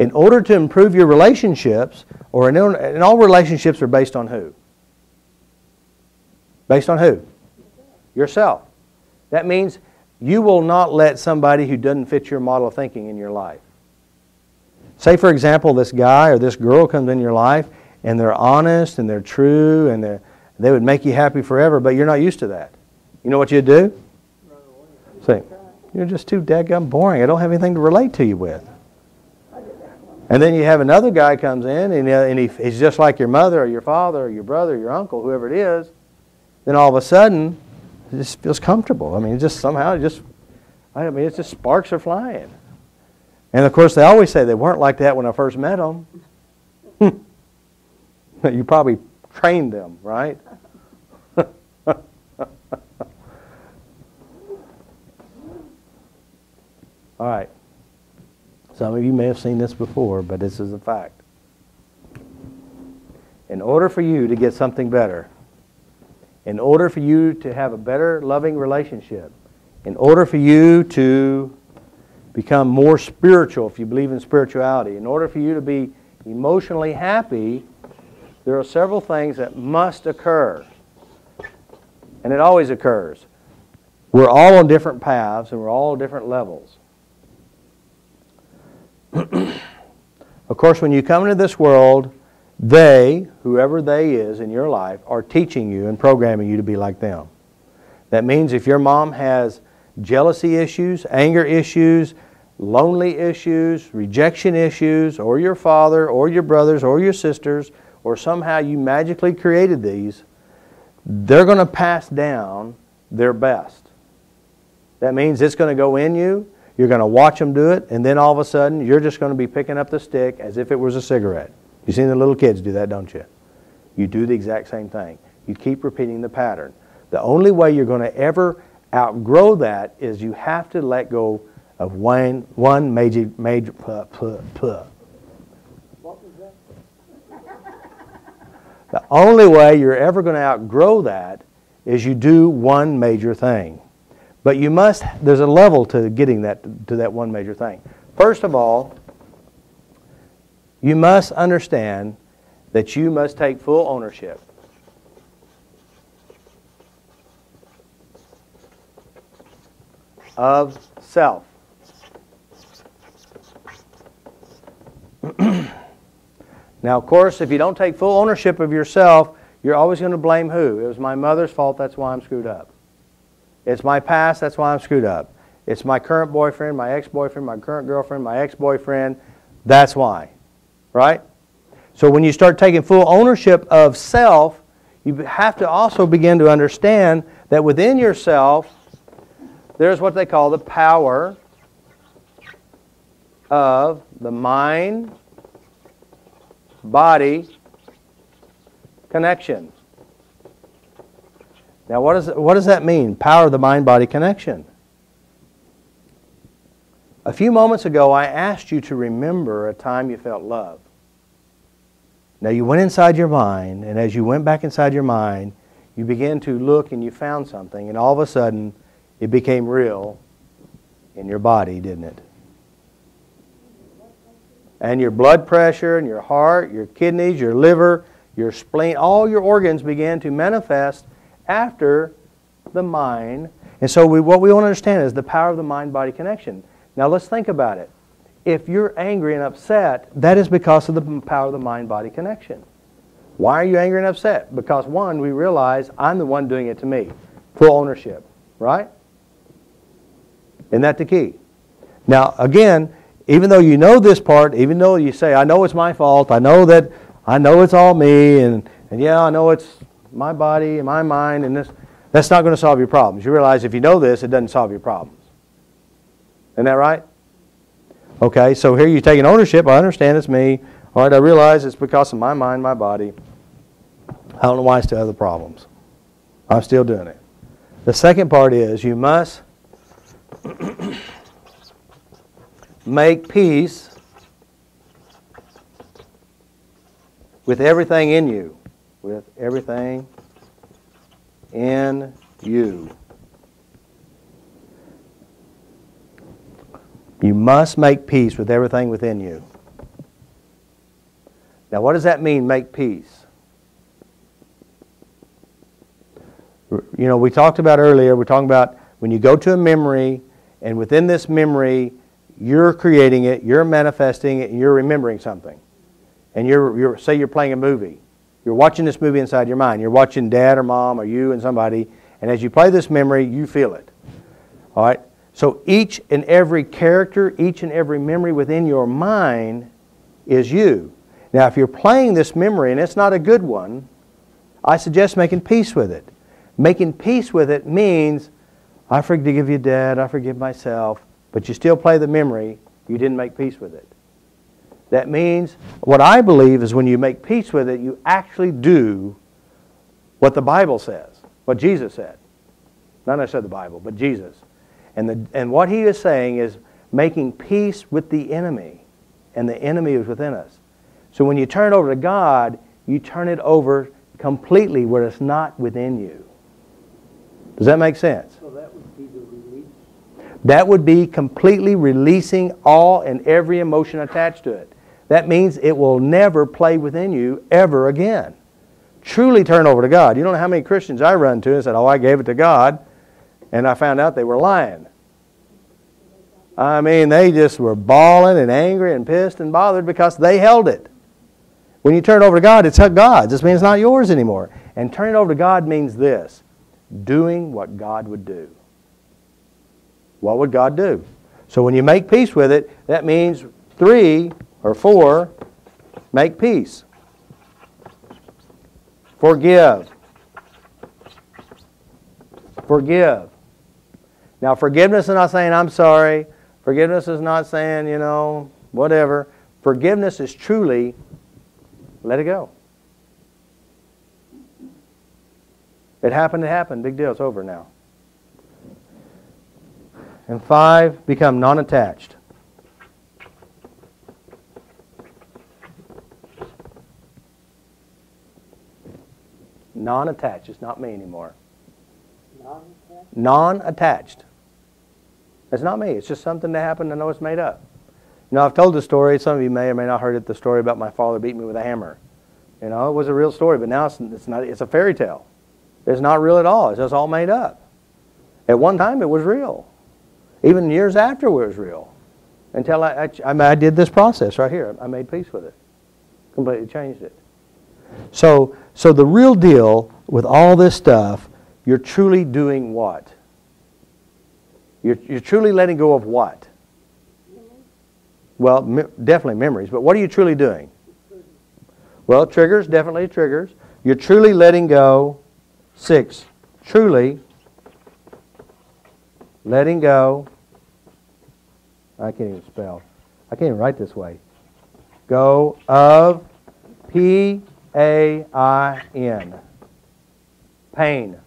In order to improve your relationships, and all relationships are based on who? Based on who? Yourself. That means you will not let somebody who doesn't fit your model of thinking in your life. Say, for example, this guy or this girl comes in your life and they're honest and they're true and they would make you happy forever, but you're not used to that. You know what you'd do? Say, you're just too dadgum boring. I don't have anything to relate to you with. And then you have another guy comes in and he's just like your mother or your father or your brother or your uncle, whoever it is. Then all of a sudden, it just feels comfortable. I mean, it's just sparks are flying. And of course, they always say they weren't like that when I first met them. You probably trained them, right? All right. Some of you may have seen this before, but this is a fact. In order for you to get something better, in order for you to have a better loving relationship, in order for you to become more spiritual, if you believe in spirituality, in order for you to be emotionally happy, there are several things that must occur. And it always occurs. We're all on different paths and we're all on different levels. Of course, when you come into this world, whoever they is in your life, are teaching you and programming you to be like them. That means if your mom has jealousy issues, anger issues, lonely issues, rejection issues, or your father, or your brothers, or your sisters, or somehow you magically created these, they're going to pass down their best. That means it's going to go in you, you're going to watch them do it, and then all of a sudden you're just going to be picking up the stick as if it was a cigarette. You've seen the little kids do that, don't you? You do the exact same thing. You keep repeating the pattern. The only way you're going to ever outgrow that is you have to let go of one major What was that? The only way you're ever going to outgrow that is you do one major thing. But you must, there's a level to getting to that one major thing. First of all, you must understand that you must take full ownership of self. Now, of course, if you don't take full ownership of yourself, you're always going to blame who? It was my mother's fault, that's why I'm screwed up. It's my past, that's why I'm screwed up. It's my current boyfriend, my ex-boyfriend, my current girlfriend, my ex-boyfriend, that's why. Right? So when you start taking full ownership of self, you have to also begin to understand that within yourself, there's what they call the power of the mind-body connection. Now, what does that mean? Power of the mind-body connection. A few moments ago, I asked you to remember a time you felt love. Now, you went inside your mind, and as you went back inside your mind, you began to look and you found something, and all of a sudden, it became real in your body, didn't it? And your blood pressure, and your heart, your kidneys, your liver, your spleen, all your organs began to manifest after the mind. And so what we want to understand is the power of the mind-body connection. Now let's think about it. If you're angry and upset, that is because of the power of the mind-body connection. Why are you angry and upset? Because one, we realize I'm the one doing it to me. Full ownership, right? Isn't that the key? Now again, even though you know this part, even though you say, I know it's my fault, I know it's all me, and yeah, I know it's my body and my mind, and that's not going to solve your problems. You realize if you know this, it doesn't solve your problems. Isn't that right? Okay, so here you're taking ownership. I understand it's me. All right, I realize it's because of my mind, my body. I don't know why I still have the problems. I'm still doing it. The second part is you must make peace with everything in you. With everything in you. You must make peace with everything within you. Now, what does that mean, make peace? You know, we talked about earlier, we're talking about when you go to a memory, and within this memory, you're creating it, you're manifesting it, and you're remembering something. And say you're playing a movie. You're watching this movie inside your mind. You're watching Dad or Mom or you and somebody, and as you play this memory, you feel it. All right? So each and every character, each and every memory within your mind is you. Now, if you're playing this memory and it's not a good one, I suggest making peace with it. Making peace with it means, I forgive you, Dad, I forgive myself, but you still play the memory, you didn't make peace with it. That means, what I believe is when you make peace with it, you actually do what the Bible says, what Jesus said. Not necessarily the Bible, but Jesus. And what he is saying is making peace with the enemy, and the enemy is within us. So when you turn it over to God, you turn it over completely where it's not within you. Does that make sense? So that would be the release? That would be completely releasing all and every emotion attached to it. That means it will never play within you ever again. Truly turn over to God. You don't know how many Christians I run to and said, oh, I gave it to God, and I found out they were lying. I mean, they just were bawling and angry and pissed and bothered because they held it. When you turn it over to God, it's God's. This means it's not yours anymore. And turning it over to God means this, doing what God would do. What would God do? So when you make peace with it, that means 3 or 4, make peace. Forgive. Forgive. Now, forgiveness is not saying, I'm sorry. Forgiveness is not saying, you know, whatever. Forgiveness is truly, let it go. It happened, big deal, it's over now. And 5, become non-attached. Non-attached, it's not me anymore. Non-attached? Non-attached. It's not me, it's just something that happened. I know it's made up. You know, I've told the story, some of you may or may not have heard it, the story about my father beating me with a hammer. You know, it was a real story, but now it's not. It's a fairy tale. It's not real at all. It's just all made up. At one time, it was real. Even years after, it was real. Until I did this process right here. I made peace with it. Completely changed it. So the real deal with all this stuff, you're truly doing what? You're truly letting go of what? Well, definitely memories. But what are you truly doing? Well, triggers, definitely triggers. You're truly letting go. 6, truly letting go. I can't even spell. I can't even write this way. Go of Pain. Pain.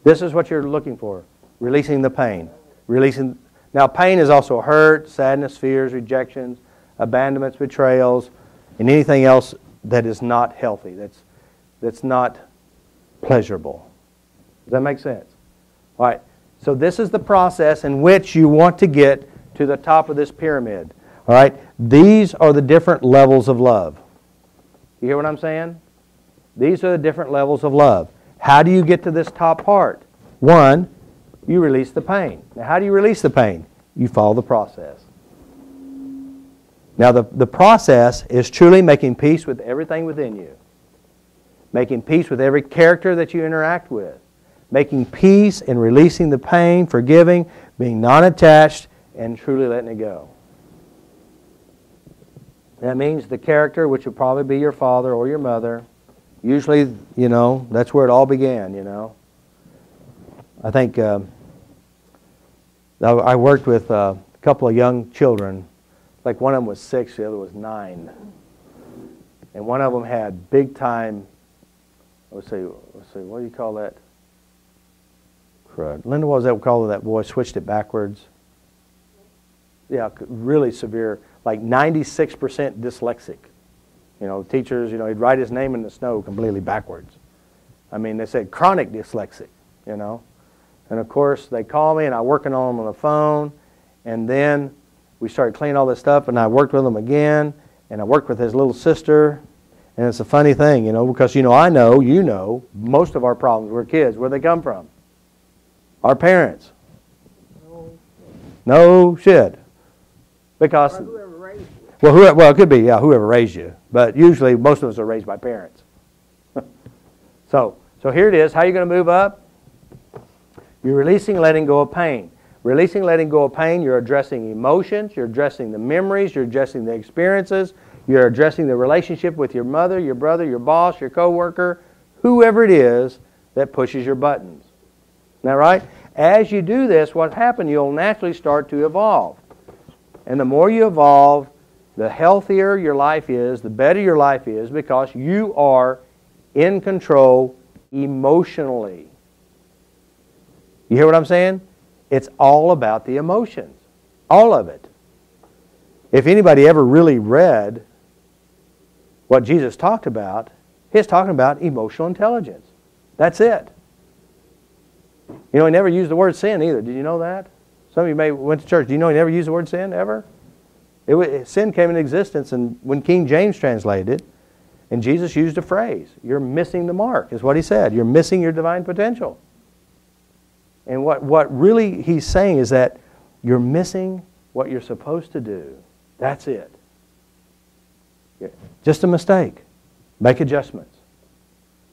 This is what you're looking for. Releasing the pain. Releasing. Now, pain is also hurt, sadness, fears, rejections, abandonments, betrayals, and anything else that is not healthy, that's not pleasurable. Does that make sense? All right. So this is the process in which you want to get to the top of this pyramid. All right. These are the different levels of love. You hear what I'm saying? These are the different levels of love. How do you get to this top part? 1, you release the pain. Now, how do you release the pain? You follow the process. Now, the process is truly making peace with everything within you. Making peace with every character that you interact with. Making peace and releasing the pain, forgiving, being non-attached, and truly letting it go. That means the character, which will probably be your father or your mother. Usually, you know, that's where it all began, you know. I think I worked with a couple of young children. Like one of them was 6, the other was 9. And one of them had big time, let's see, what do you call that? Crud. Linda, what was that called that boy? Switched it backwards. Yeah, really severe, like 96% dyslexic. You know, teachers, you know, he'd write his name in the snow completely backwards. I mean, they said chronic dyslexic, you know. And of course, they call me and I'm working on them on the phone. And then we started cleaning all this stuff, and I worked with him again, and I worked with his little sister. And it's a funny thing, you know, because, you know, I know, you know, most of our problems were kids. Where they come from? Our parents. No shit. Because, Or whoever raised you. well, it could be, yeah, whoever raised you. But usually most of us are raised by parents. So here it is. How are you going to move up? You're releasing, letting go of pain. Releasing, letting go of pain, you're addressing emotions, you're addressing the memories, you're addressing the experiences, you're addressing the relationship with your mother, your brother, your boss, your coworker, whoever it is that pushes your buttons. Isn't that right? As you do this, what happens, you'll naturally start to evolve. And the more you evolve, the healthier your life is, the better your life is, because you are in control emotionally. You hear what I'm saying? It's all about the emotions. All of it. If anybody ever really read what Jesus talked about, he's talking about emotional intelligence. That's it. You know, he never used the word sin either. Did you know that? Some of you may went to church. Do you know he never used the word sin ever? Sin came into existence and when King James translated it, and Jesus used a phrase. You're missing the mark, is what he said. You're missing your divine potential. And what really he's saying is that you're missing what you're supposed to do. That's it. Just a mistake. Make adjustments.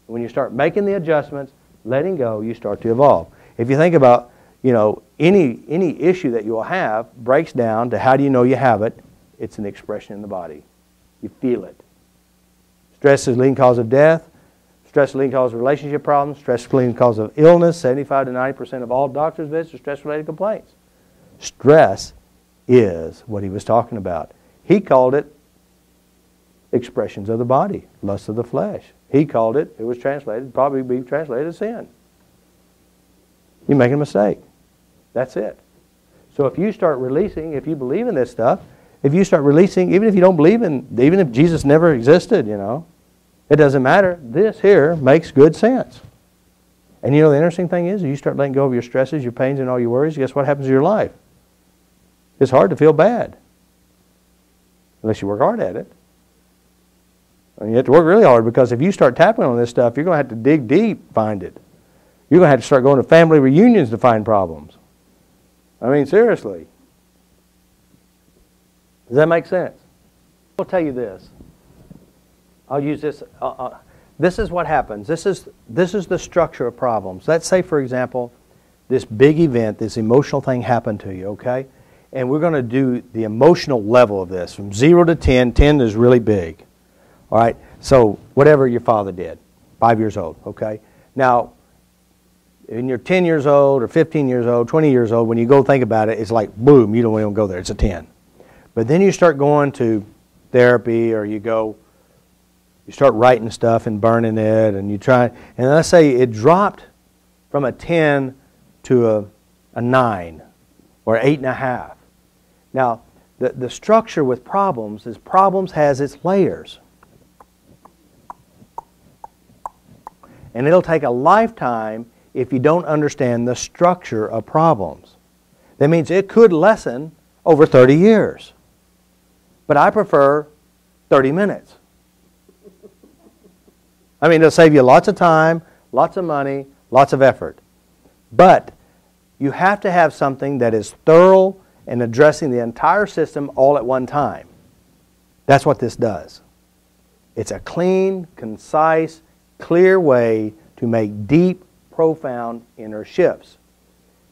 When you start making the adjustments, letting go, you start to evolve. If you think about, you know, any issue that you will have breaks down to how do you know you have it? It's an expression in the body. You feel it. Stress is the leading cause of death. Stress is the leading cause of relationship problems. Stress is the leading cause of illness. 75 to 90% of all doctors' visits are stress-related complaints. Stress is what he was talking about. He called it expressions of the body, lust of the flesh. He called it, it was translated, probably be translated as sin. You're making a mistake. That's it. So if you start releasing, if you believe in this stuff, if you start releasing, even if you don't believe in, even if Jesus never existed, you know, it doesn't matter. This here makes good sense. And you know the interesting thing is, you start letting go of your stresses, your pains, and all your worries, guess what happens to your life? It's hard to feel bad. Unless you work hard at it. And you have to work really hard, because if you start tapping on this stuff, you're going to have to dig deep, find it. You're going to have to start going to family reunions to find problems. I mean, seriously. Does that make sense? I'll tell you this. I'll use this. This is what happens. This is the structure of problems. Let's say, for example, this big event, this emotional thing happened to you, okay? And we're going to do the emotional level of this. From 0 to 10, 10 is really big. All right? So whatever your father did, 5 years old, okay? Now, when you're 10 years old or 15 years old, 20 years old, when you go think about it, it's like, boom, you don't even go there. It's a 10. But then you start going to therapy, or you start writing stuff and burning it, and you try, and let's say it dropped from a 10 to a 9 or 8.5. Now, the structure with problems is problems has its layers. And it'll take a lifetime if you don't understand the structure of problems. That means it could lessen over 30 years. But I prefer 30 minutes. I mean, it'll save you lots of time, lots of money, lots of effort. But you have to have something that is thorough and addressing the entire system all at one time. That's what this does. It's a clean, concise, clear way to make deep, profound inner shifts.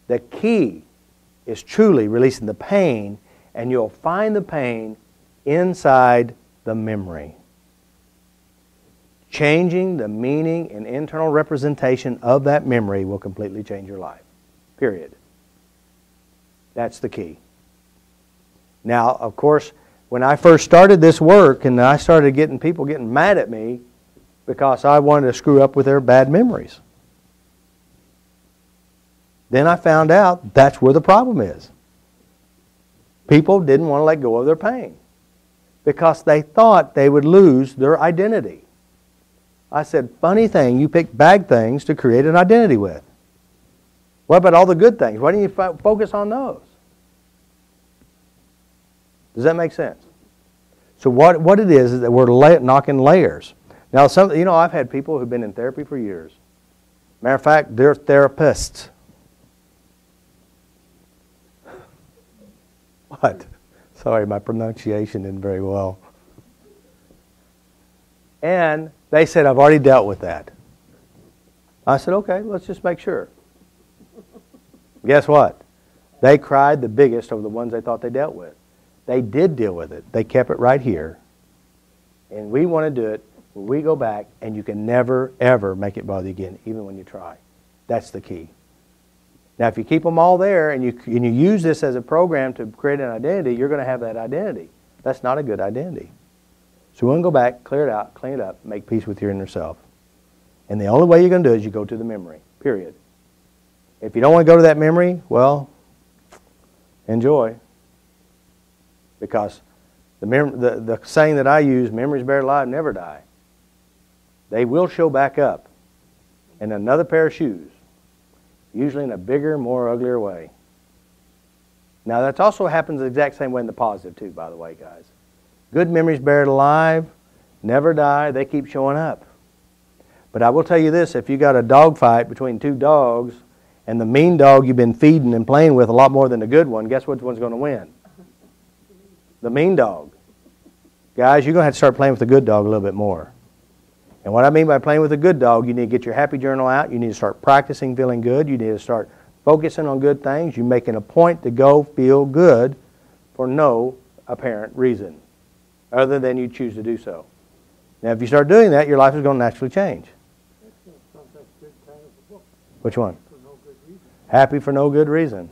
The key is truly releasing the pain, and you'll find the pain inside the memory. Changing the meaning and internal representation of that memory will completely change your life. Period. That's the key. Now, of course, when I first started this work and I started getting people getting mad at me because I wanted to screw up with their bad memories, then I found out that's where the problem is. People didn't want to let go of their pain because they thought they would lose their identity. I said, funny thing, you pick bad things to create an identity with. What about all the good things? Why don't you focus on those? Does that make sense? So what it is that we're knocking layers. Now, I've had people who've been in therapy for years. Matter of fact, they're therapists. What? Sorry, my pronunciation isn't very well. And they said, I've already dealt with that. I said, okay, let's just make sure. Guess what? They cried the biggest over the ones they thought they dealt with. They did deal with it. They kept it right here. And we want to do it when we go back, and you can never, ever make it bother you again, even when you try. That's the key. Now, if you keep them all there and you use this as a program to create an identity, you're going to have that identity. That's not a good identity. So we want to go back, clear it out, clean it up, make peace with your inner self. And the only way you're going to do it is you go to the memory, period. If you don't want to go to that memory, well, enjoy. Because the saying that I use, memories buried alive never die. They will show back up in another pair of shoes, usually in a bigger, more uglier way. Now, that also happens the exact same way in the positive, too, by the way, guys. Good memories buried alive never die. They keep showing up. But I will tell you this, if you got a dog fight between two dogs and the mean dog you've been feeding and playing with a lot more than the good one, guess which one's going to win? The mean dog. Guys, you're going to have to start playing with the good dog a little bit more. And what I mean by playing with a good dog, you need to get your happy journal out. You need to start practicing feeling good. You need to start focusing on good things. You're making a point to go feel good for no apparent reason other than you choose to do so. Now, if you start doing that, your life is going to naturally change. Which one? Happy for no good reason.